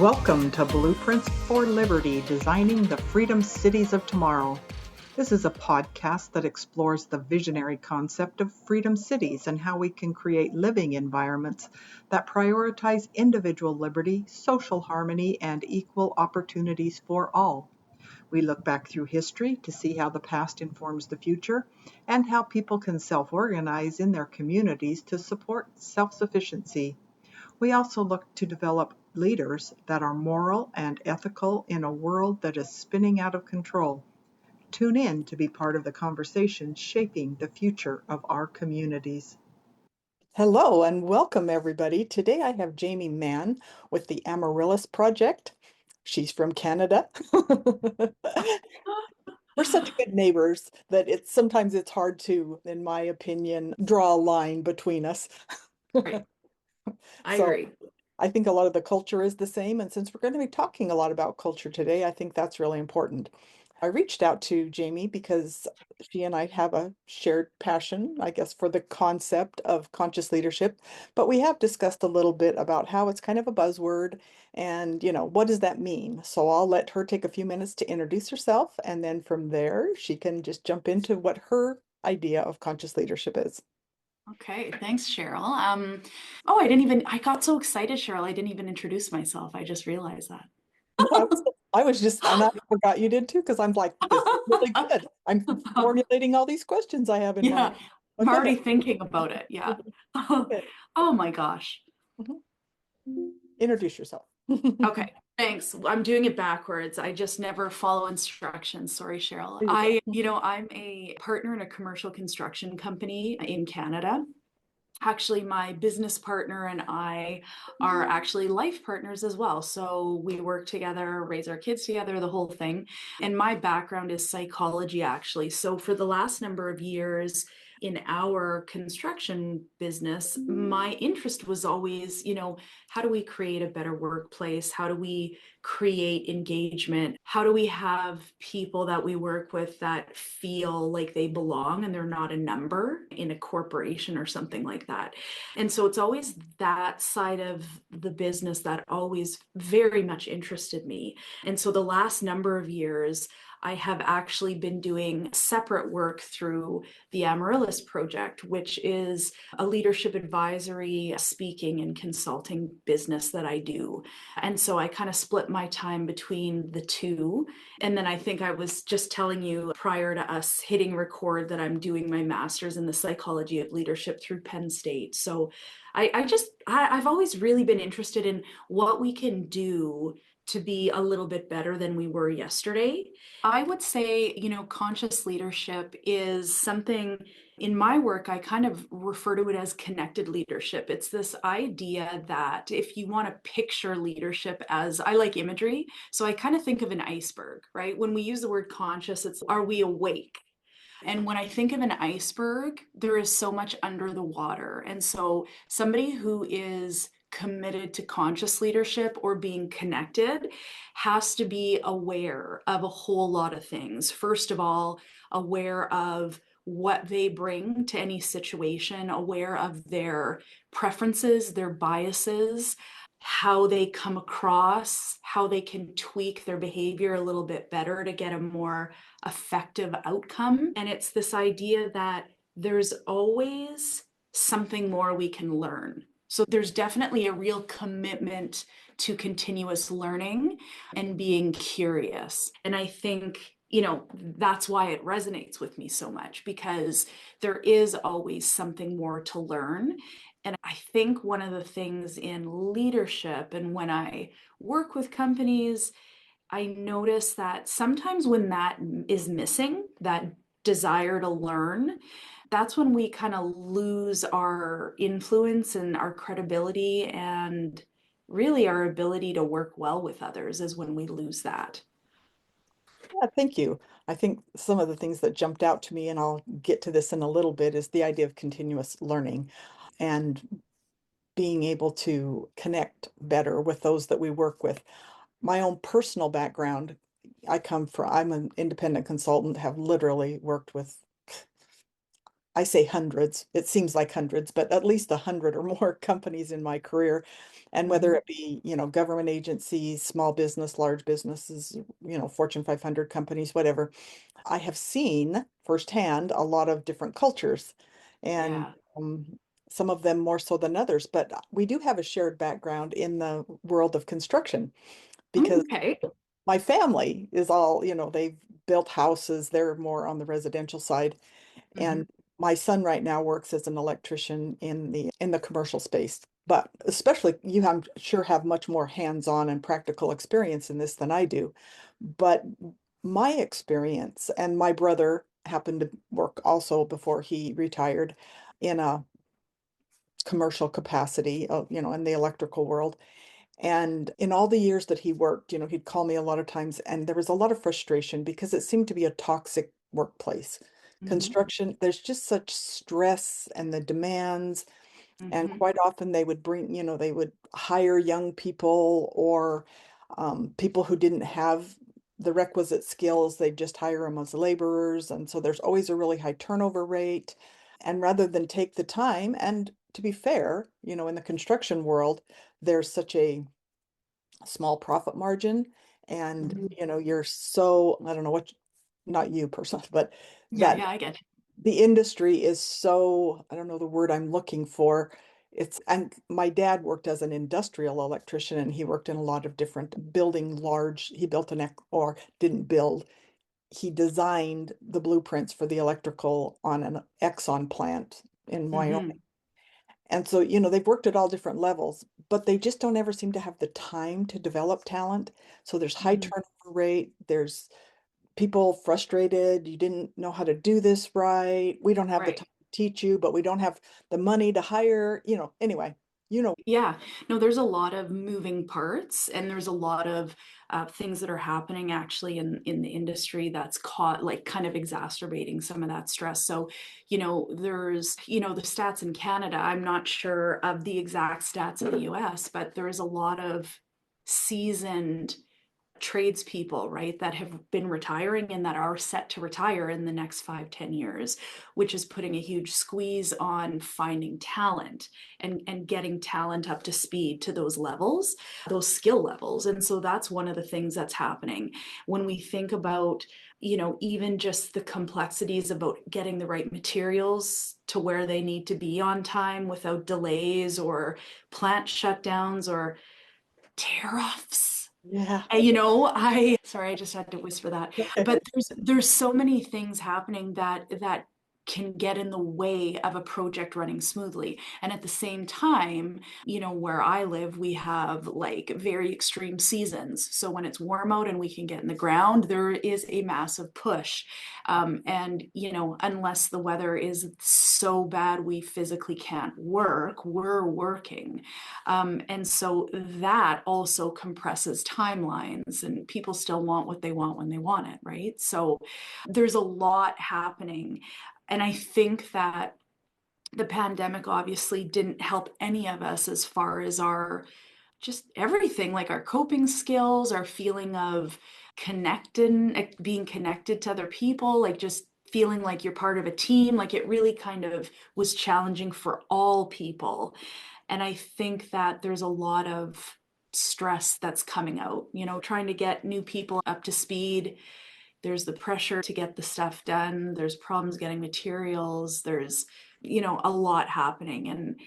Welcome to Blueprints for Liberty, Designing the Freedom Cities of Tomorrow. This is a podcast that explores the visionary concept of freedom cities and how we can create living environments that prioritize individual liberty, social harmony, and equal opportunities for all. We look back through history to see how the past informs the future and how people can self-organize in their communities to support self-sufficiency. We also look to develop leaders that are moral and ethical in a world that is spinning out of control. Tune in to be part of the conversation shaping the future of our communities. Hello and welcome, everybody. Today I have Jamie Mann with the Amaryllis Project. She's from Canada. We're such good neighbors that sometimes it's hard to, in my opinion, draw a line between us. Right. I So agree. I think a lot of the culture is the same. And since we're going to be talking a lot about culture today, I think that's really important. I reached out to Jamie because she and I have a shared passion, I guess, for the concept of conscious leadership. But we have discussed a little bit about how it's kind of a buzzword and, what does that mean? So I'll let her take a few minutes to introduce herself. And then from there, she can just jump into what her idea of conscious leadership is. Okay, thanks, Cheryl. I got so excited, Cheryl. I didn't even introduce myself. I just realized that. No, and I forgot you did too, because I'm like, this is really good. I'm formulating all these questions I have in mind. Yeah, But I'm go already ahead. thinking about it. Yeah. Okay. Oh my gosh. Mhm. Introduce yourself. Okay, thanks. I'm doing it backwards. I just never follow instructions. Sorry, Cheryl. There you go. I'm a partner in a commercial construction company in Canada. Actually, my business partner and I are actually life partners as well. So we work together, raise our kids together, the whole thing. And my background is psychology, actually. So for the last number of years in our construction business, my interest was always, how do we create a better workplace? How do we create engagement? How do we have people that we work with that feel like they belong and they're not a number in a corporation or something like that? And so it's always that side of the business that always very much interested me. And so the last number of years, I have actually been doing separate work through the Amaryllis Project, which is a leadership advisory, speaking, and consulting business that I do. And so I kind of split my time between the two. And then I think I was just telling you prior to us hitting record that I'm doing my master's in the psychology of leadership through Penn State. So I've always really been interested in what we can do to be a little bit better than we were yesterday. I would say, conscious leadership is something in my work, I kind of refer to it as connected leadership. It's this idea that if you want to picture leadership as, I like imagery, so I kind of think of an iceberg, right? When we use the word conscious, it's are we awake? And when I think of an iceberg, there is so much under the water. And so somebody who is committed to conscious leadership or being connected has to be aware of a whole lot of things. First of all, aware of what they bring to any situation, aware of their preferences, their biases, how they come across, how they can tweak their behavior a little bit better to get a more effective outcome. And it's this idea that there's always something more we can learn. So there's definitely a real commitment to continuous learning and being curious. And I think, that's why it resonates with me so much because there is always something more to learn. And I think one of the things in leadership and when I work with companies, I notice that sometimes when that is missing, that desire to learn, that's when we kind of lose our influence and our credibility and really our ability to work well with others is when we lose that. Yeah, thank you. I think some of the things that jumped out to me, and I'll get to this in a little bit, is the idea of continuous learning and being able to connect better with those that we work with. My own personal background, I'm an independent consultant, have literally worked with I say hundreds, it seems like hundreds, but at least 100 or more companies in my career. And whether Mhm. it be, government agencies, small business, large businesses, Fortune 500 companies, whatever, I have seen firsthand a lot of different cultures and Yeah. some of them more so than others. But we do have a shared background in the world of construction because Okay. my family is all, they've built houses. They're more on the residential side. Mhm. And my son right now works as an electrician in the commercial space. But especially you have sure have much more hands-on and practical experience in this than I do. But my experience, and my brother happened to work also before he retired in a commercial capacity, in the electrical world. And in all the years that he worked, he'd call me a lot of times, and there was a lot of frustration because it seemed to be a toxic workplace. Mhm. Construction, there's just such stress and the demands, and Mhm. quite often they would hire young people or people who didn't have the requisite skills. They'd just hire them as laborers. And so there's always a really high turnover rate. And rather than take the time, and to be fair, in the construction world, there's such a small profit margin. And, Mhm. you're so, I don't know what, not you personally, but Yeah, that yeah, I get it. the industry is so, I don't know the word I'm looking for. And my dad worked as an industrial electrician and he worked in a lot of different building large, he built or didn't build, he designed the blueprints for the electrical on an Exxon plant in Wyoming. Mhm. And so, they've worked at all different levels, but they just don't ever seem to have the time to develop talent. So there's high Mhm. turnover rate, there's people frustrated. You didn't know how to do this right. We don't have the Right. time to teach you, but we don't have the money to hire, anyway, you know. Yeah, no, there's a lot of moving parts, and there's a lot of things that are happening actually in the industry that's caught like kind of exacerbating some of that stress. So, there's the stats in Canada. I'm not sure of the exact stats in the U.S., but there's a lot of seasoned tradespeople, right, that have been retiring and that are set to retire in the next 5, 10 years, which is putting a huge squeeze on finding talent and getting talent up to speed to those levels, those skill levels. And so that's one of the things that's happening when we think about, even just the complexities about getting the right materials to where they need to be on time without delays or plant shutdowns or tear offs. Yeah. And, I sorry, I just had to whisper that. But there's so many things happening that can get in the way of a project running smoothly. And at the same time, where I live, we have like very extreme seasons. So when it's warm out and we can get in the ground, there is a massive push. And, unless the weather is so bad we physically can't work, we're working. And so that also compresses timelines, and people still want what they want when they want it, right? So there's a lot happening. And I think that the pandemic obviously didn't help any of us as far as our just everything, like our coping skills, our feeling of connected, being connected to other people, like just feeling like you're part of a team. Like it really kind of was challenging for all people. And I think that there's a lot of stress that's coming out, trying to get new people up to speed. There's the pressure to get the stuff done. There's problems getting materials. There's, a lot happening. And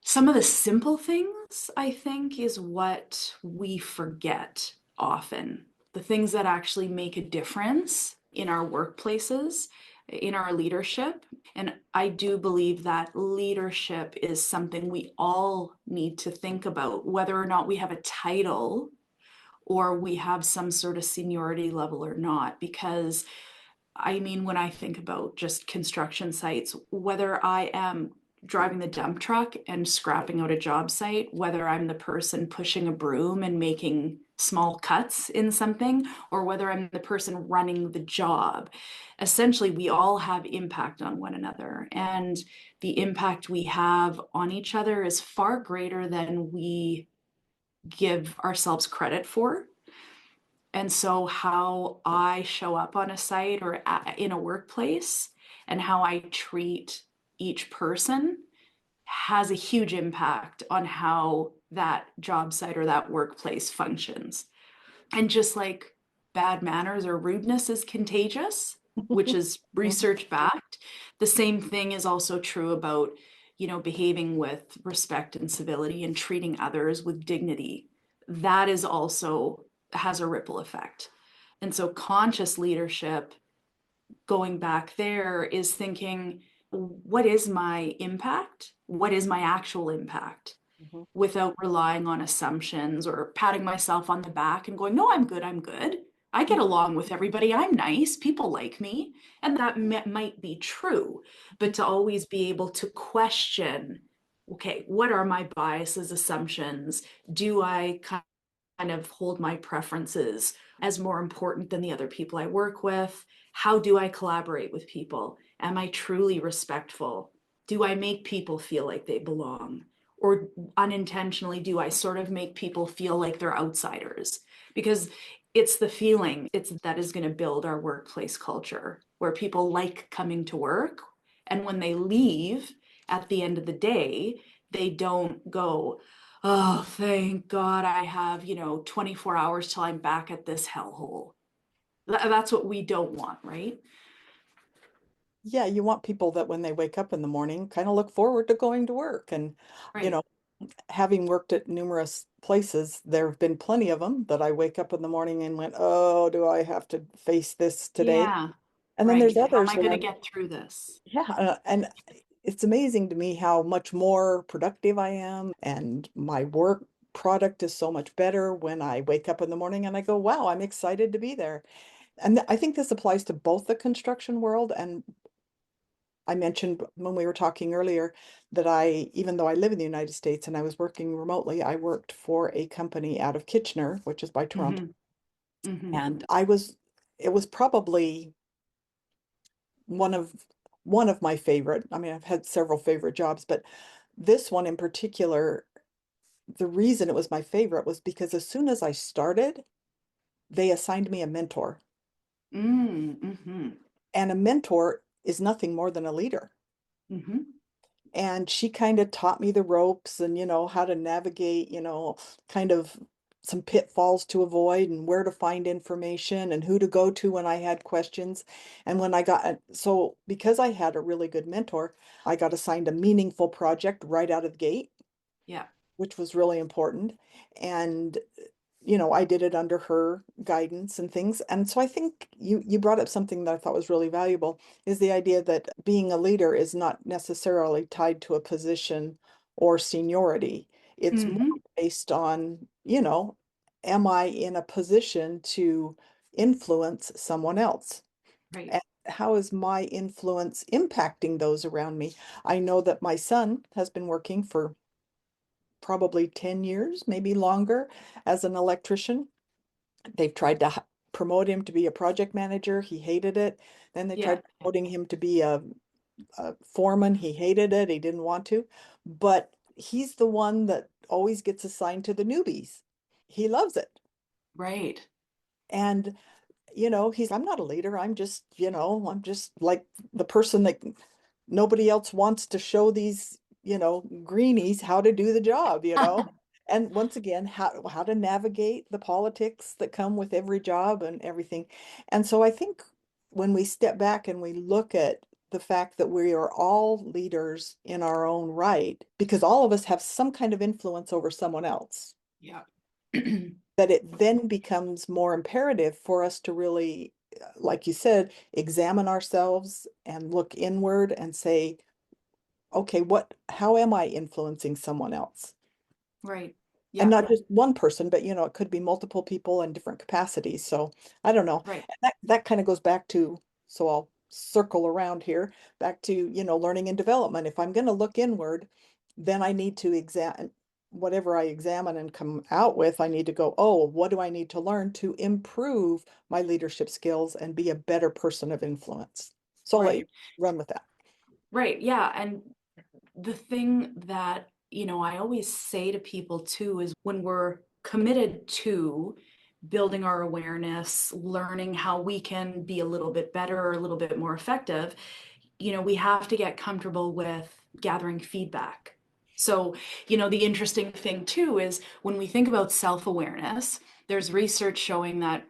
some of the simple things, I think, is what we forget often. The things that actually make a difference in our workplaces, in our leadership. And I do believe that leadership is something we all need to think about, whether or not we have a title or we have some sort of seniority level or not. Because I mean, when I think about just construction sites, whether I am driving the dump truck and scrapping out a job site, whether I'm the person pushing a broom and making small cuts in something, or whether I'm the person running the job, essentially we all have impact on one another. And the impact we have on each other is far greater than we give ourselves credit for. And so, how I show up on a site or in a workplace and how I treat each person has a huge impact on how that job site or that workplace functions. And just like bad manners or rudeness is contagious, which is research backed, the same thing is also true about, behaving with respect and civility and treating others with dignity. That is also has a ripple effect. And so conscious leadership, going back there, is thinking, what is my impact? What is my actual impact? Mhm. Without relying on assumptions or patting myself on the back and going, no, I'm good, I'm good. I get along with everybody. I'm nice. People like me. And that might be true, but to always be able to question, okay, what are my biases, assumptions? Do I kind of hold my preferences as more important than the other people I work with? How do I collaborate with people? Am I truly respectful? Do I make people feel like they belong? Or unintentionally, do I sort of make people feel like they're outsiders? Because it's the feeling that is going to build our workplace culture where people like coming to work. And when they leave at the end of the day, they don't go, oh, thank God I have, 24 hours till I'm back at this hellhole. That's what we don't want, right? Yeah, you want people that when they wake up in the morning kind of look forward to going to work. And, you Right. know, having worked at numerous places, there have been plenty of them that I wake up in the morning and went, oh, do I have to face this today? Yeah. And then there's Right. How am others I that going to are, get through this? yeah, and it's amazing to me how much more productive I am, and my work product is so much better when I wake up in the morning and I go, wow, I'm excited to be there. And I think this applies to both the construction world, and I mentioned when we were talking earlier that even though I live in the United States and I was working remotely, I worked for a company out of Kitchener, which is by Toronto. Hmm. Hmm. And it was probably one of my favorite. I mean, I've had several favorite jobs, but this one in particular, the reason it was my favorite was because as soon as I started, they assigned me a mentor. Mm-hmm. And a mentor is nothing more than a leader. Mm-hmm. And she kind of taught me the ropes and, how to navigate, kind of some pitfalls to avoid and where to find information and who to go to when I had questions. And when so because I had a really good mentor, I got assigned a meaningful project right out of the gate, Yeah. which was really important. And I did it under her guidance and things. And so I think you brought up something that I thought was really valuable, is the idea that being a leader is not necessarily tied to a position or seniority. It's more Mm-hmm. based on, am I in a position to influence someone else? Right. And how is my influence impacting those around me? I know that my son has been working for probably 10 years, maybe longer, as an electrician. They've tried to promote him to be a project manager. He hated it. Then they Yeah. tried promoting him to be a foreman. He hated it. He didn't want to. But he's the one that always gets assigned to the newbies. He loves it. Right. And I'm not a leader. I'm just like the person that nobody else wants to show these, greenies how to do the job. And once again, how to navigate the politics that come with every job and everything. And so I think when we step back and we look at the fact that we are all leaders in our own right, because all of us have some kind of influence over someone else, Yeah. that it then becomes more imperative for us to really, like you said, examine ourselves and look inward and say, okay, how am I influencing someone else? Right. And Yeah. not just one person, but it could be multiple people in different capacities. So I don't know. Right. And that kind of goes back to, so I'll circle around here, back to, learning and development. If I'm going to look inward, then I need to examine whatever I examine and come out with. I need to go, oh, what do I need to learn to improve my leadership skills and be a better person of influence? So I'll let you Right. run with that. Right. Yeah. And the thing that, I always say to people too is when we're committed to building our awareness, learning how we can be a little bit better or a little bit more effective, we have to get comfortable with gathering feedback. So, the interesting thing too is when we think about self-awareness, there's research showing that,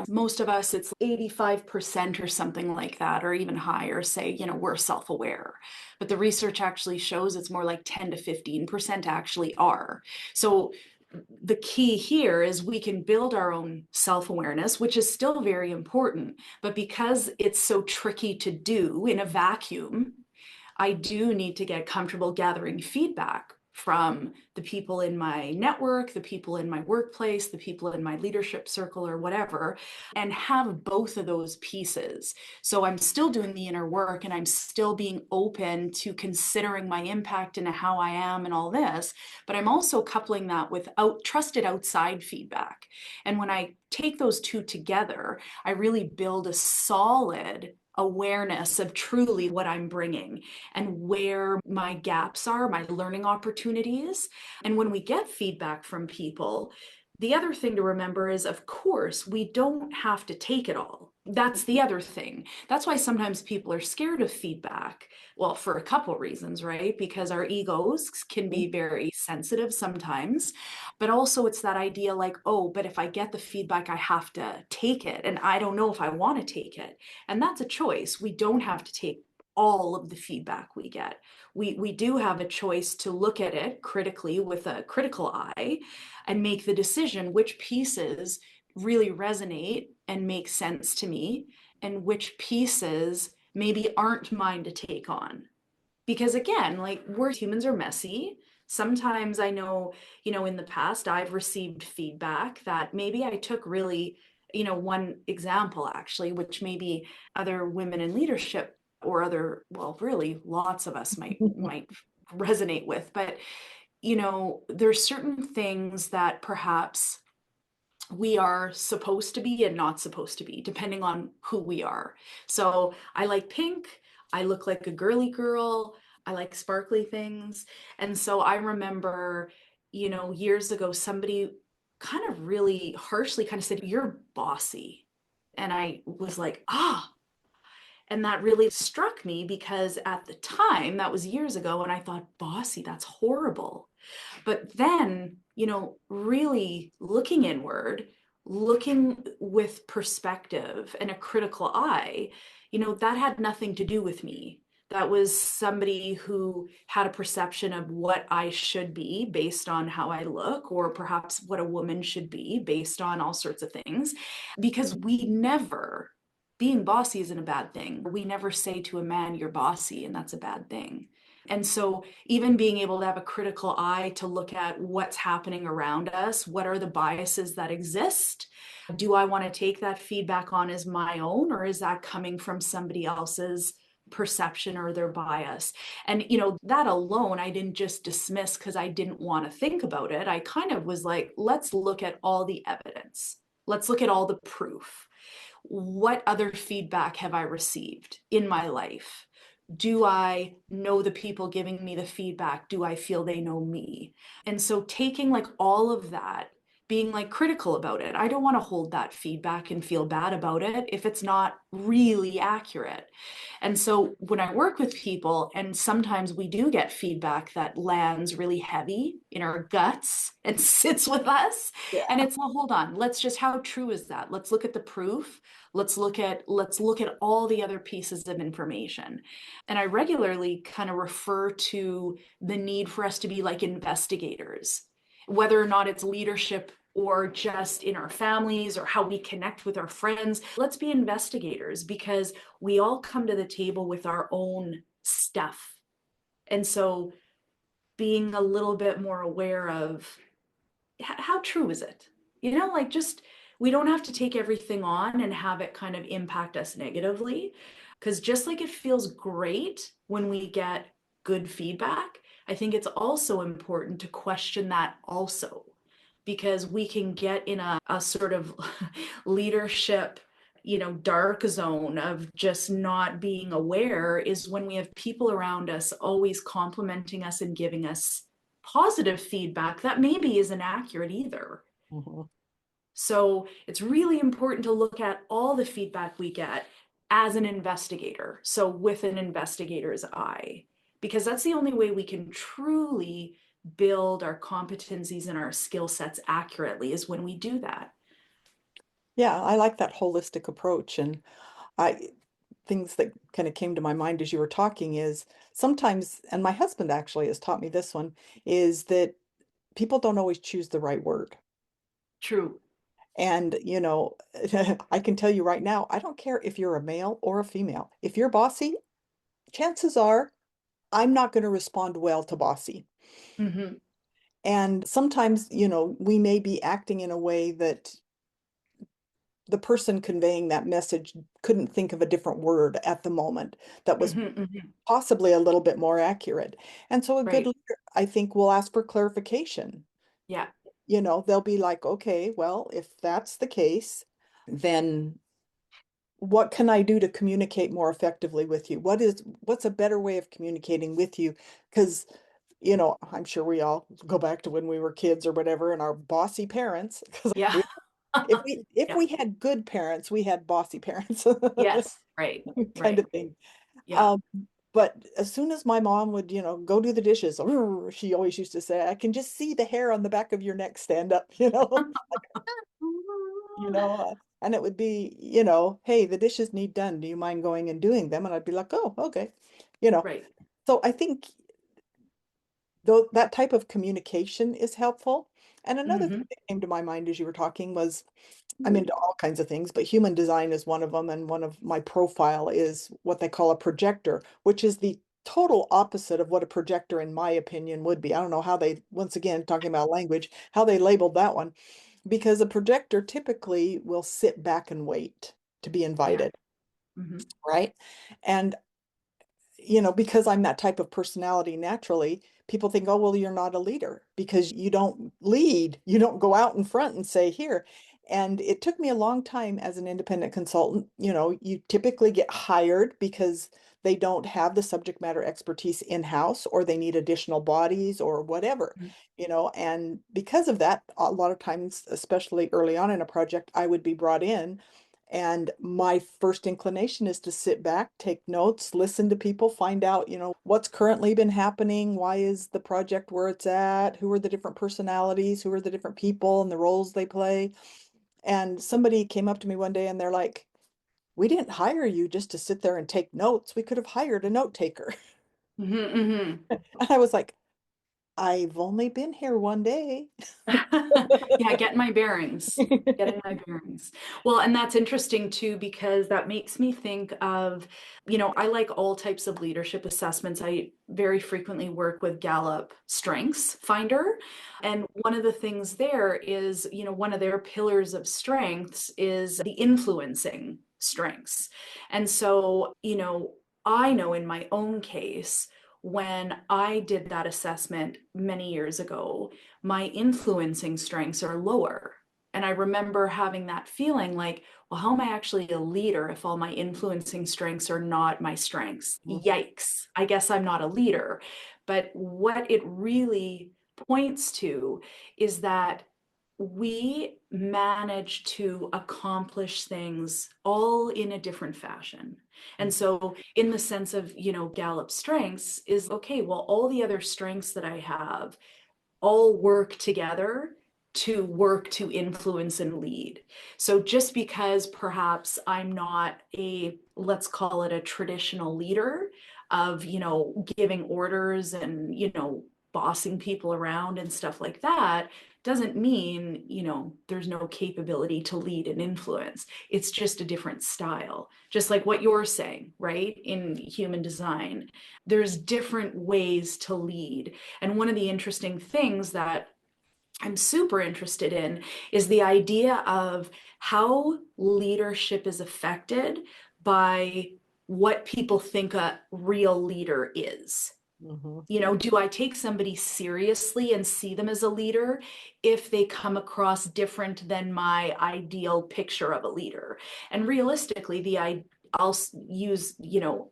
most of us, it's 85% or something like that, or even higher, say, we're self-aware. But the research actually shows it's more like 10 to 15% actually are. So the key here is we can build our own self-awareness, which is still very important, but because it's so tricky to do in a vacuum, I do need to get comfortable gathering feedback from the people in my network, the people in my workplace, the people in my leadership circle or whatever, and have both of those pieces. So I'm still doing the inner work and I'm still being open to considering my impact and how I am and all this, but I'm also coupling that with trusted outside feedback. And when I take those two together, I really build a solid awareness of truly what I'm bringing and where my gaps are, my learning opportunities. And when we get feedback from people, the other thing to remember is, of course, we don't have to take it all. That's the other thing. That's why sometimes people are scared of feedback. Well, for a couple reasons, right? Because our egos can be very sensitive sometimes, but also it's that idea like, oh, but if I get the feedback, I have to take it. And I don't know if I want to take it. And that's a choice. We don't have to take all of the feedback we get. We do have a choice to look at it critically with a critical eye and make the decision which pieces really resonate and make sense to me and which pieces maybe aren't mine to take on. Because again, like humans are messy. Sometimes I know, in the past I've received feedback that maybe I took really, one example actually, which maybe other women in leadership or really lots of us might resonate with, but there's certain things that perhaps we are supposed to be and not supposed to be, depending on who we are. So I like pink, I look like a girly girl, I like sparkly things. And so I remember, years ago, somebody kind of really harshly kind of said, "You're bossy." And I was like, and that really struck me because at the time, that was years ago, and I thought, bossy, that's horrible. But then, really looking inward, looking with perspective and a critical eye, that had nothing to do with me. That was somebody who had a perception of what I should be based on how I look, or perhaps what a woman should be based on all sorts of things. Because being bossy isn't a bad thing. We never say to a man, "You're bossy," and that's a bad thing. And so even being able to have a critical eye to look at what's happening around us, what are the biases that exist? Do I want to take that feedback on as my own, or is that coming from somebody else's perception or their bias? And, that alone, I didn't just dismiss because I didn't want to think about it. I kind of was like, let's look at all the evidence. Let's look at all the proof. What other feedback have I received in my life? Do I know the people giving me the feedback? Do I feel they know me? And so taking like all of that, being like critical about it. I don't want to hold that feedback and feel bad about it if it's not really accurate. And so when I work with people, and sometimes we do get feedback that lands really heavy in our guts and sits with us. Yeah. And it's, well, hold on, how true is that? Let's look at the proof. Let's look at all the other pieces of information. And I regularly kind of refer to the need for us to be like investigators, whether or not it's leadership or just in our families or how we connect with our friends. Let's be investigators, because we all come to the table with our own stuff. And so being a little bit more aware of how true is it? We don't have to take everything on and have it kind of impact us negatively, because just like it feels great when we get good feedback, I think it's also important to question that also, because we can get in a sort of leadership, dark zone of just not being aware, is when we have people around us always complimenting us and giving us positive feedback that maybe isn't accurate either. Mm-hmm. So it's really important to look at all the feedback we get, as an investigator. So with an investigator's eye, because that's the only way we can truly build our competencies and our skill sets accurately, is when we do that. Yeah, I like that holistic approach. And I things that kind of came to my mind as you were talking is sometimes, and my husband actually has taught me this one, is that people don't always choose the right word. True. And, I can tell you right now, I don't care if you're a male or a female. If you're bossy, chances are I'm not going to respond well to bossy. Mm-hmm. And sometimes, we may be acting in a way that the person conveying that message couldn't think of a different word at the moment that was Mm-hmm, mm-hmm. possibly a little bit more accurate. And so a good Right. leader, I think, will ask for clarification. Yeah. They'll be like, okay, well, if that's the case, then what can I do to communicate more effectively with you? What's a better way of communicating with you? Because, I'm sure we all go back to when we were kids or whatever, and our bossy parents, because Yeah. if Yeah. we had good parents, we had bossy parents, Yes. Right. kind Right. of thing. Yeah. Um, but as soon as my mom would, go do the dishes, she always used to say, I can just see the hair on the back of your neck stand up, and it would be, hey, the dishes need done. Do you mind going and doing them? And I'd be like, oh, okay. You know, Right. so I think though that type of communication is helpful. And another thing Mm-hmm. that came to my mind as you were talking was I'm into all kinds of things, but human design is one of them. And one of my profile is what they call a projector, which is the total opposite of what a projector, in my opinion, would be. I don't know how they, once again, talking about language, how they labeled that one, because a projector typically will sit back and wait to be Yeah. invited, Mm-hmm. right? And because I'm that type of personality naturally, people think, oh, well, you're not a leader because you don't lead. You don't go out in front and say, here. And it took me a long time as an independent consultant. You typically get hired because they don't have the subject matter expertise in-house, or they need additional bodies or whatever, and because of that, a lot of times, especially early on in a project, I would be brought in. And my first inclination is to sit back, take notes, listen to people, find out, what's currently been happening. Why is the project where it's at? Who are the different personalities? Who are the different people and the roles they play? And somebody came up to me one day and they're like, we didn't hire you just to sit there and take notes. We could have hired a note taker. Mm-hmm. Mm-hmm. And I was like, I've only been here one day. Yeah, getting my bearings. Getting my bearings. Well, and that's interesting too, because that makes me think of, I like all types of leadership assessments. I very frequently work with Gallup Strengths Finder. And one of the things there is, one of their pillars of strengths is the influencing strengths. And so, I know in my own case, when I did that assessment many years ago, my influencing strengths are lower. And I remember having that feeling like, well, how am I actually a leader if all my influencing strengths are not my strengths? Mhm. Yikes, I guess I'm not a leader. But what it really points to is that we manage to accomplish things all in a different fashion. And so, in the sense of, Gallup strengths, is okay, well, all the other strengths that I have all work together to work to influence and lead. So just because perhaps I'm not let's call it a traditional leader of, giving orders and, bossing people around and stuff like that, doesn't mean, there's no capability to lead and influence. It's just a different style, just like what you're saying, right? In human design, there's different ways to lead. And one of the interesting things that I'm super interested in is the idea of how leadership is affected by what people think a real leader is. Mhm. Do I take somebody seriously and see them as a leader if they come across different than my ideal picture of a leader? And realistically, I'll use,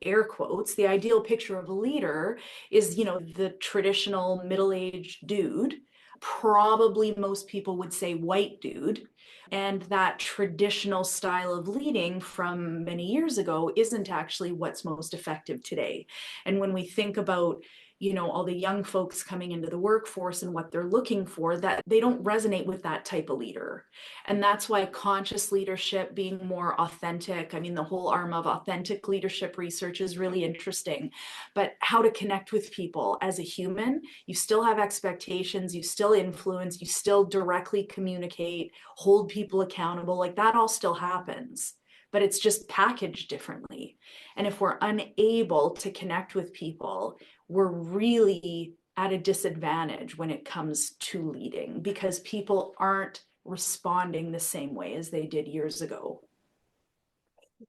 air quotes, the ideal picture of a leader is, the traditional middle-aged dude. Probably most people would say white dude And that traditional style of leading from many years ago isn't actually what's most effective today. And when we think about, you know, all the young folks coming into the workforce and what they're looking for, that they don't resonate with that type of leader. And that's why conscious leadership, being more authentic, I mean, the whole arm of authentic leadership research is really interesting. But how to connect with people as a human, you still have expectations, you still influence, you still directly communicate, hold people accountable, like that all still happens, but it's just packaged differently. And if we're unable to connect with people, we're really at a disadvantage when it comes to leading, because people aren't responding the same way as they did years ago.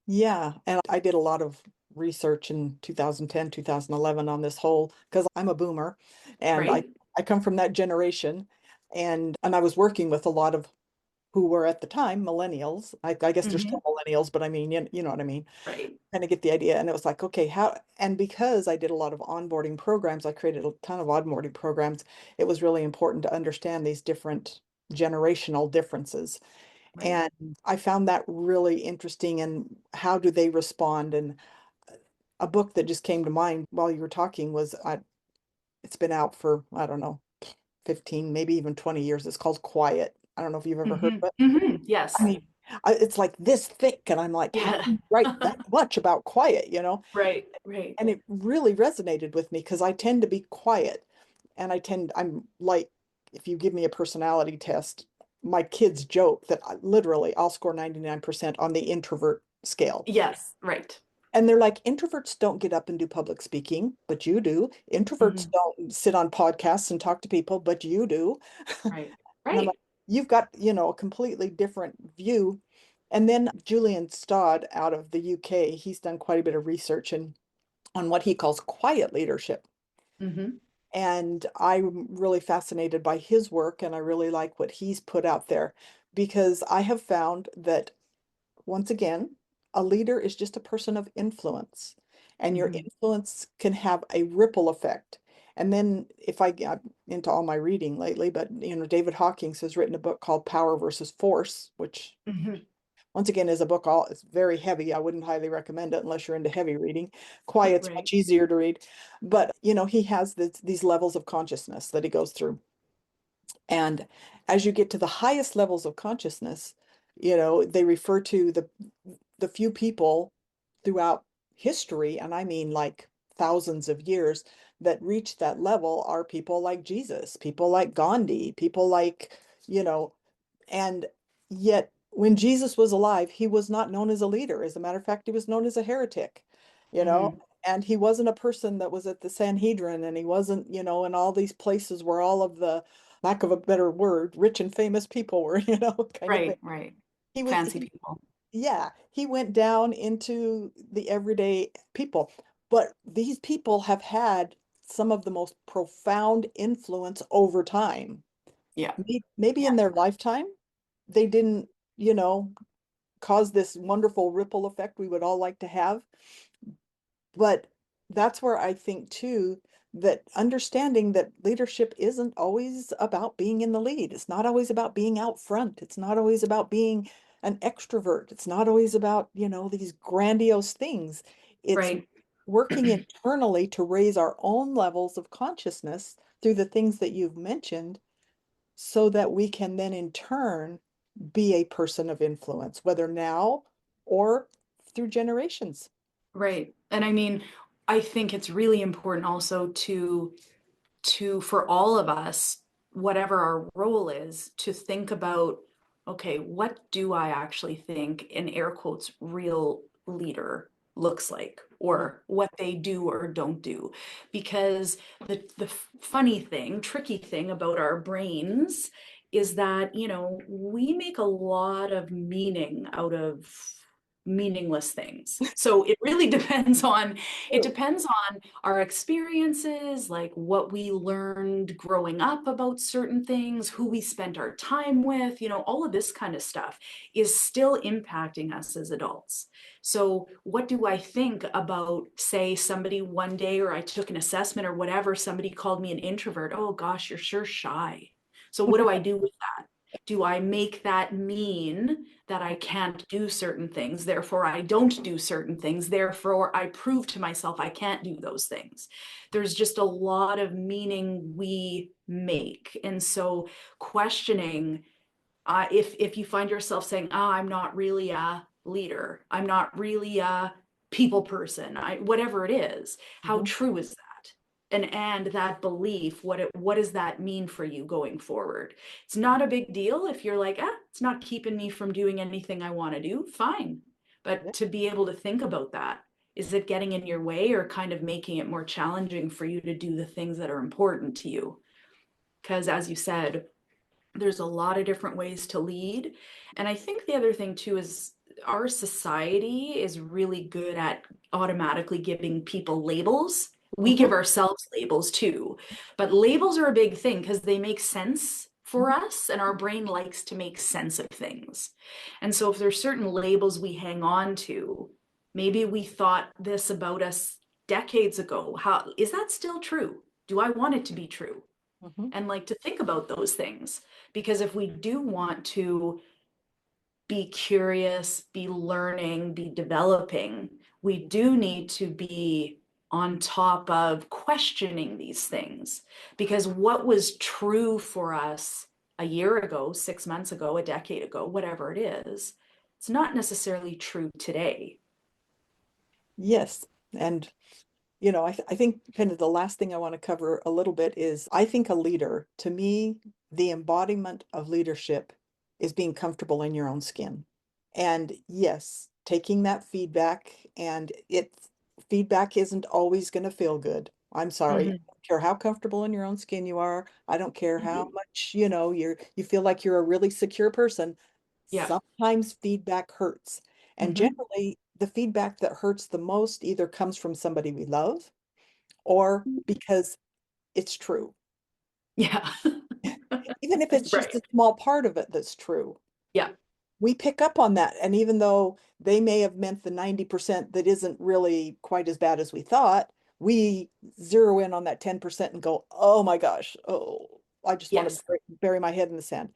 Yeah, and I did a lot of research in 2010, 2011 on this whole, because I'm a boomer and Right. I come from that generation, and I was working with a lot of who were at the time millennials. I guess they're Mm-hmm. still millennials, but I mean, you know what I mean? Right. Kind of get the idea. And it was like, okay, how, and because I did a lot of onboarding programs, I created a ton of onboarding programs. It was really important to understand these different generational differences. Right. And I found that really interesting. And how do they respond? And a book that just came to mind while you were talking was, it's been out for, I don't know, 15, maybe even 20 years. It's called Quiet. I don't know if you've ever heard Mm-hmm. of it. Mm-hmm. I Yes. mean, it's like this thick, and I'm like, how Yeah. can you write that much about quiet, you know? Right. Right. And it really resonated with me because I tend to be quiet, and I'm like, if you give me a personality test, my kids joke that literally I'll score 99% on the introvert scale. Yes. Right. And they're like, introverts don't get up and do public speaking, but you do. Introverts Mm-hmm. don't sit on podcasts and talk to people, but you do. Right. And I'm like, Right. you've got, a completely different view. And then Julian Stodd out of the UK, he's done quite a bit of research on what he calls quiet leadership. Mm-hmm. And I'm really fascinated by his work, and I really like what he's put out there because I have found that, once again, a leader is just a person of influence, and your Mm-hmm. influence can have a ripple effect. And then if I get into all my reading lately, but David Hawkins has written a book called Power versus Force, which Mm-hmm. once again is a book it's very heavy. I wouldn't highly recommend it unless you're into heavy reading. Quiet's Right. much easier to read, but he has these levels of consciousness that he goes through. And as you get to the highest levels of consciousness, they refer to the few people throughout history, and I mean like thousands of years, that reach that level are people like Jesus, people like Gandhi, people like, you know, and yet when Jesus was alive, he was not known as a leader. As a matter of fact, he was known as a heretic, you know, Mm-hmm. and he wasn't a person that was at the Sanhedrin, and he wasn't, in all these places where all of the, lack of a better word, rich and famous people were, kind of thing. Right. Right. He was, Fancy people. yeah, he went down into the everyday people. But these people have had some of the most profound influence over time. Yeah. Maybe Yeah. in their lifetime, they didn't, you know, cause this wonderful ripple effect we would all like to have. But that's where I think too, that understanding that leadership isn't always about being in the lead. It's not always about being out front. It's not always about being an extrovert. It's not always about, these grandiose things. It's Right. working internally to raise our own levels of consciousness through the things that you've mentioned, so that we can then in turn be a person of influence, whether now or through generations. Right. And I mean, I think it's really important also to for all of us, whatever our role is, to think about, okay, what do I actually think, in air quotes, real leader looks like, or what they do or don't do. Because the funny thing, tricky thing about our brains is that, we make a lot of meaning out of meaningless things. So it really depends on our experiences, like what we learned growing up about certain things, who we spent our time with, all of this kind of stuff is still impacting us as adults. So what do I think about, say, somebody one day, or I took an assessment or whatever, somebody called me an introvert. Oh gosh, you're sure shy. So what do I do with that? Do I make that mean that I can't do certain things? Therefore, I don't do certain things. Therefore, I prove to myself I can't do those things. There's just a lot of meaning we make. And so questioning, if you find yourself saying, I'm not really a leader, I'm not really a people person, whatever it is, how true is that? And that belief, what does that mean for you going forward? It's not a big deal if you're like, it's not keeping me from doing anything I want to do, fine. But to be able to think about that, is it getting in your way or kind of making it more challenging for you to do the things that are important to you? Because as you said, there's a lot of different ways to lead. And I think the other thing too is our society is really good at automatically giving people labels. We give ourselves labels too, but labels are a big thing because they make sense for us and our brain likes to make sense of things. And so if there's certain labels we hang on to, maybe we thought this about us decades ago. How is that still true? Do I want it to be true? And like to think about those things, because if we do want to be curious, be learning, be developing, we do need to be on top of questioning these things, because what was true for us a year ago, 6 months ago, a decade ago, whatever it is, it's not necessarily true today. Yes. And, I think kind of the last thing I want to cover a little bit is I think a leader, to me, the embodiment of leadership is being comfortable in your own skin. And yes, taking that feedback, and feedback isn't always going to feel good. I'm sorry. I Mhm. don't care how comfortable in your own skin you are. I don't care how Mhm. much, you feel like you're a really secure person. Yeah. Sometimes feedback hurts. And Mhm. generally, the feedback that hurts the most either comes from somebody we love or because it's true. Yeah. Even if it's just Right. a small part of it that's true. Yeah. We pick up on that. And even though they may have meant the 90% that isn't really quite as bad as we thought, we zero in on that 10% and go, oh my gosh, oh, I just want Yes. to bury my head in the sand.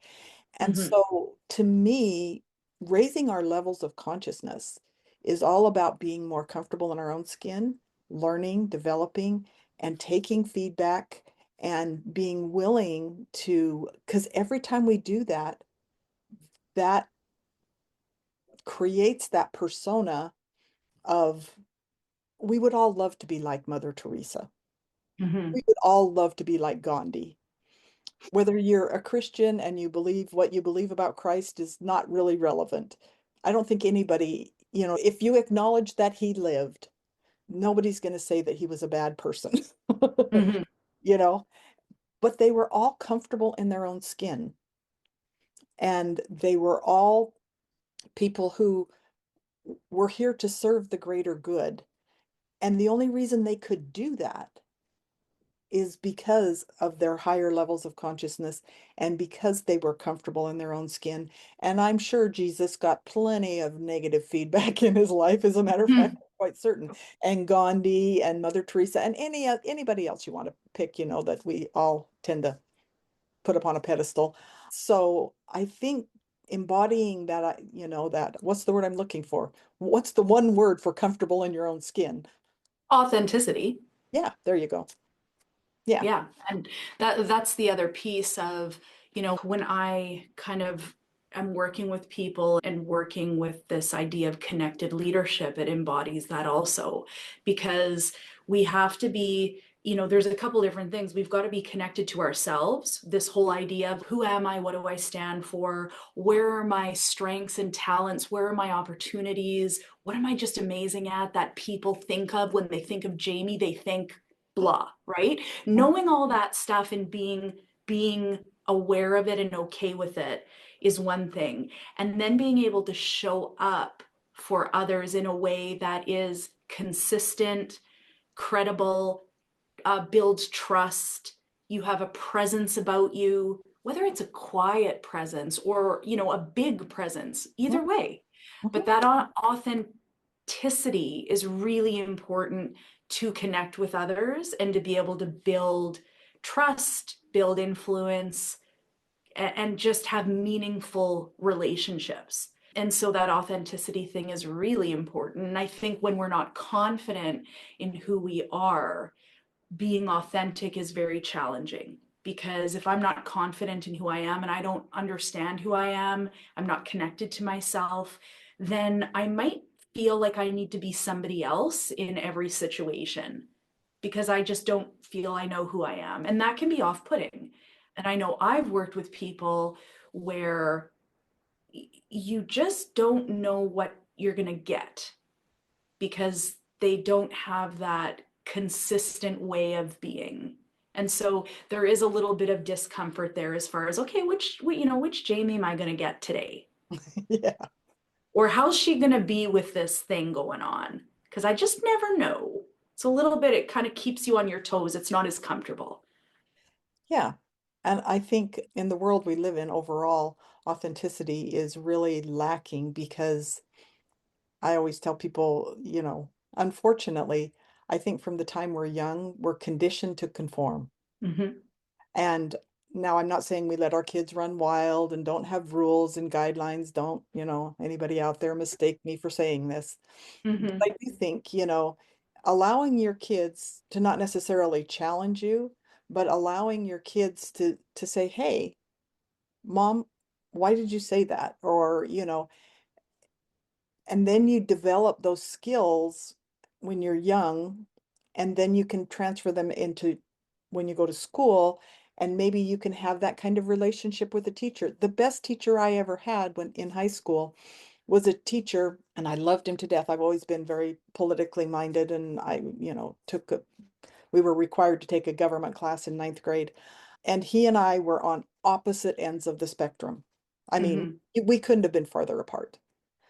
And Mhm. so to me, raising our levels of consciousness is all about being more comfortable in our own skin, learning, developing, and taking feedback and being willing to, because every time we do that, that creates that persona of we would all love to be like Mother Teresa. Mhm. We would all love to be like Gandhi. Whether you're a Christian and you believe what you believe about Christ is not really relevant. I don't think anybody, if you acknowledge that he lived, nobody's going to say that he was a bad person, Mhm. you know, but they were all comfortable in their own skin. And they were all people who were here to serve the greater good. And the only reason they could do that is because of their higher levels of consciousness and because they were comfortable in their own skin. And I'm sure Jesus got plenty of negative feedback in his life. As a matter of fact, Mhm. I'm quite certain. And Gandhi and Mother Teresa and anybody else you want to pick, that we all tend to put up on a pedestal. So I think embodying that, that what's the word I'm looking for? What's the one word for comfortable in your own skin? Authenticity. Yeah, there you go. Yeah. Yeah. And that's the other piece of, when I kind of am working with people and working with this idea of connected leadership, it embodies that also, because we have to be, there's a couple different things. We've got to be connected to ourselves. This whole idea of who am I? What do I stand for? Where are my strengths and talents? Where are my opportunities? What am I just amazing at that people think of when they think of Jamie? They think blah, right? Knowing all that stuff and being aware of it and okay with it is one thing. And then being able to show up for others in a way that is consistent, credible, builds trust. You have a presence about you, whether it's a quiet presence or, a big presence, either Mhm, way. But mhm. that authenticity is really important to connect with others and to be able to build trust, build influence, and just have meaningful relationships. And so that authenticity thing is really important. And I think when we're not confident in who we are, being authentic is very challenging. Because if I'm not confident in who I am and I don't understand who I am, I'm not connected to myself, then I might feel like I need to be somebody else in every situation because I just don't feel I know who I am. And that can be off-putting. And I know I've worked with people where you just don't know what you're going to get because they don't have that consistent way of being. And so there is a little bit of discomfort there as far as, okay, which Jamie am I going to get today? Yeah. Or how's she going to be with this thing going on? Because I just never know. It's a little bit, it kind of keeps you on your toes. It's not as comfortable. Yeah. And I think in the world we live in overall, authenticity is really lacking because I always tell people, unfortunately, I think from the time we're young, we're conditioned to conform. Mm-hmm. And now I'm not saying we let our kids run wild and don't have rules and guidelines. Don't, anybody out there mistake me for saying this. But Mm-hmm. I do think, allowing your kids to not necessarily challenge you, but allowing your kids to say, "Hey, mom, why did you say that?" Or, and then you develop those skills when you're young, and then you can transfer them into when you go to school, and maybe you can have that kind of relationship with a teacher. The best teacher I ever had when in high school was a teacher, and I loved him to death. I've always been very politically minded, and we were required to take a government class in ninth grade, and he and I were on opposite ends of the spectrum. I mean, Mm-hmm. we couldn't have been farther apart.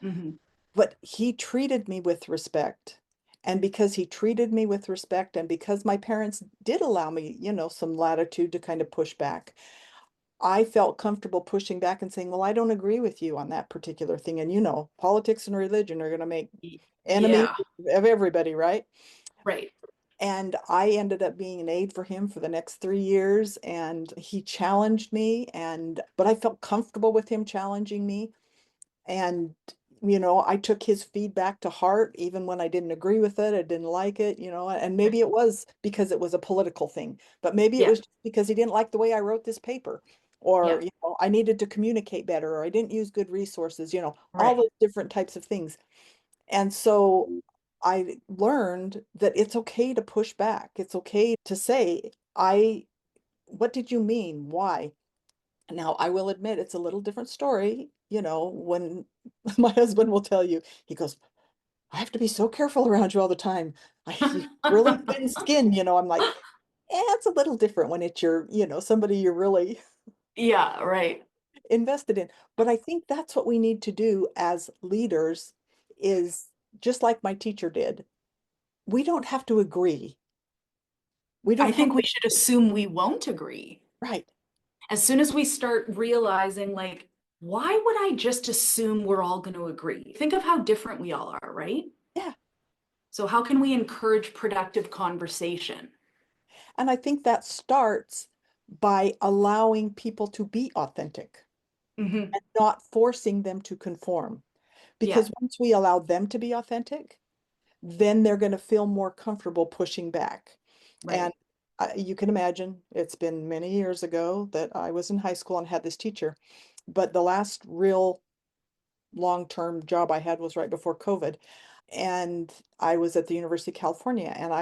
Mm-hmm. But he treated me with respect. And because he treated me with respect, and because my parents did allow me, some latitude to kind of push back, I felt comfortable pushing back and saying, well, I don't agree with you on that particular thing. And politics and religion are going to make enemies Yeah, of everybody, right? right. And I ended up being an aide for him for the next 3 years, and he challenged me, but I felt comfortable with him challenging me. And, I took his feedback to heart, even when I didn't agree with it, I didn't like it, and maybe it was because it was a political thing, but maybe it Yeah, was just because he didn't like the way I wrote this paper, or, yeah, I needed to communicate better, or I didn't use good resources, all right. those different types of things. And so I learned that it's okay to push back. It's okay to say, what did you mean? Why? Now, I will admit it's a little different story, when my husband will tell you, he goes, I have to be so careful around you all the time. You really thin skin, I'm like, it's a little different when it's somebody you're really Yeah, right. invested in. But I think that's what we need to do as leaders is just like my teacher did. We don't have to agree. We I don't have think we to, should assume we won't agree. right. As soon as we start realizing, like, why would I just assume we're all going to agree? Think of how different we all are, right? Yeah. So, how can we encourage productive conversation? And I think that starts by allowing people to be authentic Hmm. and not forcing them to conform. Yeah, Because once we allow them to be authentic, then they're going to feel more comfortable pushing back. And right. you can imagine it's been many years ago that I was in high school and had this teacher. But the last real long-term job I had was right before COVID. And I was at the University of California, and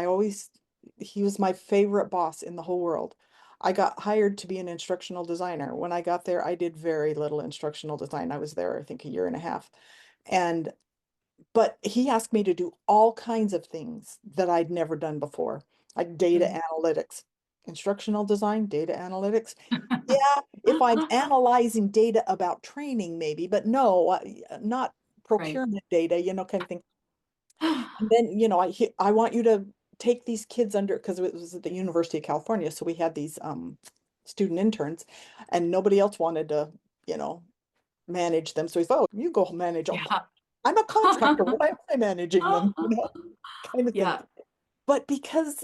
he was my favorite boss in the whole world. I got hired to be an instructional designer. When I got there, I did very little instructional design. I was there, I think, a year and a half. And but he asked me to do all kinds of things that I'd never done before, like data Mhm. analytics, instructional design, data analytics. Yeah, if I'm analyzing data about training, maybe, but no, not Right. procurement data, kind of thing. And then, I want you to take these kids under, because it was at the University of California, so we had these student interns, and nobody else wanted to, you know, manage them. So he thought, oh, you go manage them. Yeah. I'm a contractor. Why am I managing them? Kind of thing. Yeah. But because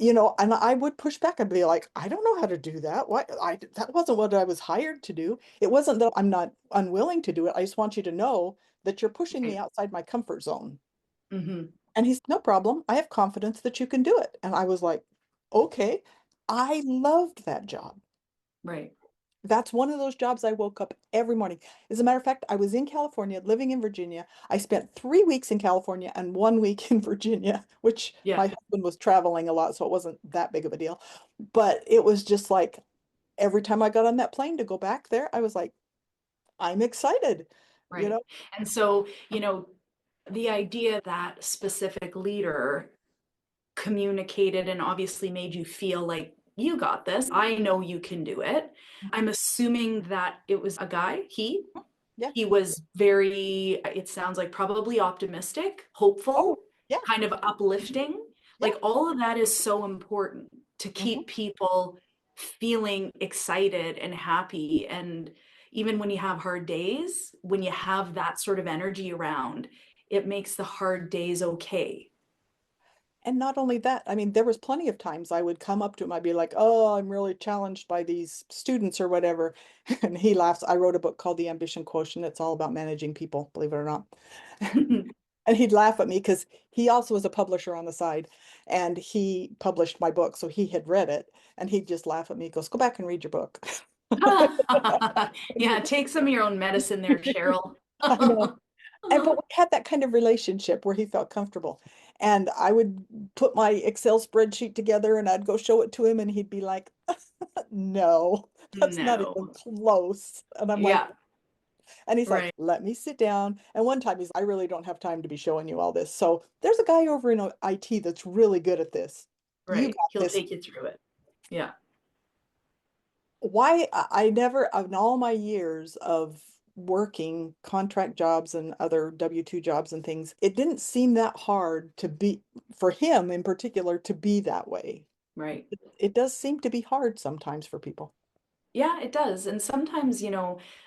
and I would push back and be like, I don't know how to do that. That wasn't what I was hired to do. It wasn't that I'm not unwilling to do it. I just want you to know that you're pushing me Right. outside my comfort zone. Hmm. And he's, no problem. I have confidence that you can do it. And I was like, okay. I loved that job. Right. That's one of those jobs I woke up every morning. As a matter of fact, I was in California, living in Virginia. I spent 3 weeks in California and 1 week in Virginia, which Yeah. my husband was traveling a lot, so it wasn't that big of a deal. But it was just like every time I got on that plane to go back there, I was like, I'm excited, you Right. know? And so, the idea that specific leader communicated and obviously made you feel like you got this. I know you can do it. I'm assuming that it was a guy, he. Yeah. He was very, it sounds like probably optimistic, Oh, hopeful, yeah. kind of uplifting. Yeah. Like all of that is so important to Hmm. keep people feeling excited and happy. And even when you have hard days, when you have that sort of energy around, it makes the hard days okay. And not only that, I mean, there was plenty of times I would come up to him, I'd be like, oh, I'm really challenged by these students or whatever. And he laughs. I wrote a book called The Ambition Quotient. It's all about managing people, believe it or not. And he'd laugh at me because he also was a publisher on the side and he published my book. So he had read it and he'd just laugh at me. He goes, go back and read your book. Yeah, take some of your own medicine there, Cheryl. I know. But we had that kind of relationship where he felt comfortable. And I would put my Excel spreadsheet together and I'd go show it to him and he'd be like, no, that's not even No. close. And I'm like, Yeah, and he's like, right, let me sit down. And one time I really don't have time to be showing you all this. So there's a guy over in IT that's really good at this. You right. got He'll this. take you through it. Yeah. Why I never, in all my years of working contract jobs and other W-2 jobs and things, it didn't seem that hard to be, for him in particular, to be that way. Right. It does seem to be hard sometimes for people. Yeah, it does. And sometimes,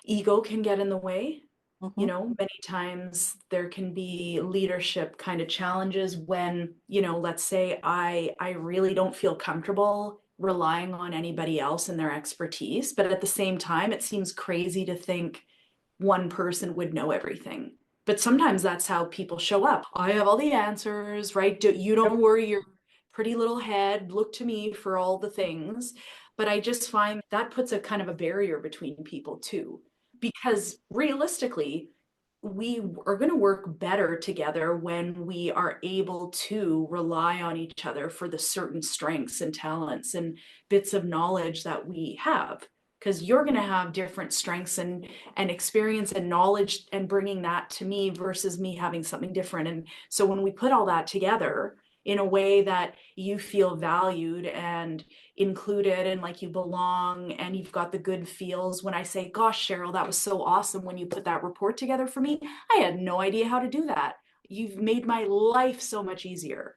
ego can get in the way. Hmm. Many times there can be leadership kind of challenges when, let's say I really don't feel comfortable relying on anybody else and their expertise, but at the same time, it seems crazy to think one person would know everything. But sometimes that's how people show up. I have all the answers, right? You don't worry your pretty little head. Look to me for all the things. But I just find that puts a kind of a barrier between people too. Because realistically, we are going to work better together when we are able to rely on each other for the certain strengths and talents and bits of knowledge that we have, because you're going to have different strengths and experience and knowledge and bringing that to me versus me having something different. And so when we put all that together in a way that you feel valued and included and like you belong and you've got the good feels, when I say, gosh, Cheryl, that was so awesome when you put that report together for me, I had no idea how to do that. You've made my life so much easier.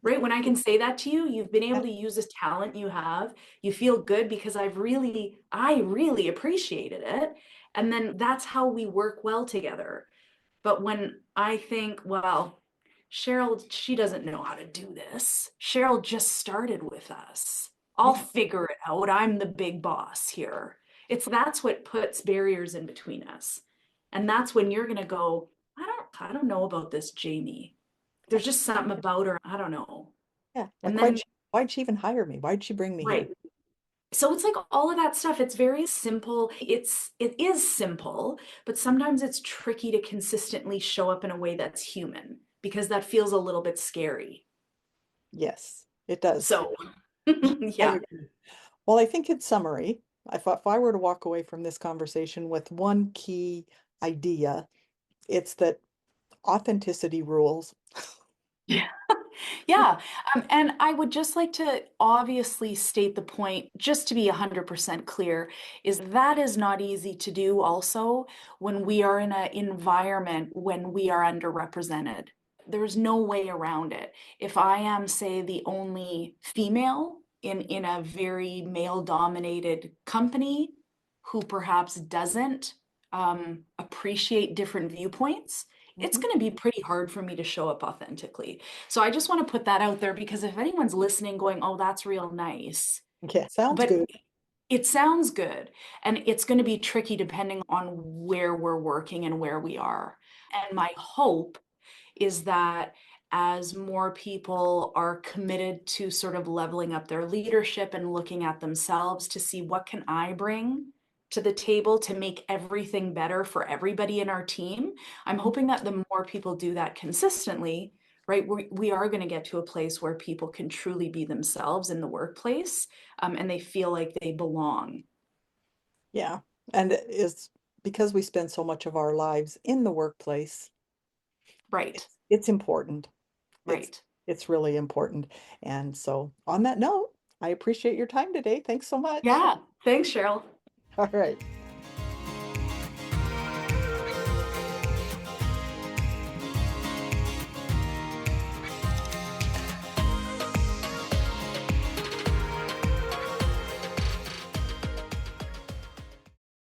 Right? When I can say that to you, you've been able to use this talent you have. You feel good because I really appreciated it. And then that's how we work well together. But when I think, well, Cheryl, she doesn't know how to do this. Cheryl just started with us. I'll Yeah. figure it out. I'm the big boss here. That's what puts barriers in between us. And that's when you're gonna go, I don't know about this Jamie. There's just something about her, I don't know. Yeah. And Like, then, why'd she even hire me? Why'd she bring me right. here? So it's like all of that stuff. It's very simple. It is simple, but sometimes it's tricky to consistently show up in a way that's human because that feels a little bit scary. Yes, it does. So I yeah. agree. Well, I think in summary, if I were to walk away from this conversation with one key idea, it's that authenticity rules. Yeah. Yeah. And I would just like to obviously state the point, just to be 100% clear, is that is not easy to do also when we are in an environment when we are underrepresented. There's no way around it. If I am, say, the only female in a very male-dominated company who perhaps doesn't appreciate different viewpoints, it's Mhm. going to be pretty hard for me to show up authentically. So I just want to put that out there, because if anyone's listening going, oh, that's real nice, Yeah, sounds but good. it sounds good. And it's going to be tricky depending on where we're working and where we are. And my hope is that as more people are committed to sort of leveling up their leadership and looking at themselves to see what can I bring to the table to make everything better for everybody in our team, I'm hoping that the more people do that consistently, right, we are going to get to a place where people can truly be themselves in the workplace, and they feel like they belong. Yeah. And it's because we spend so much of our lives in the workplace, Right, it's important. It's right. it's really important. And so on that note, I appreciate your time today. Thanks so much. Yeah. Thanks, Cheryl. All right.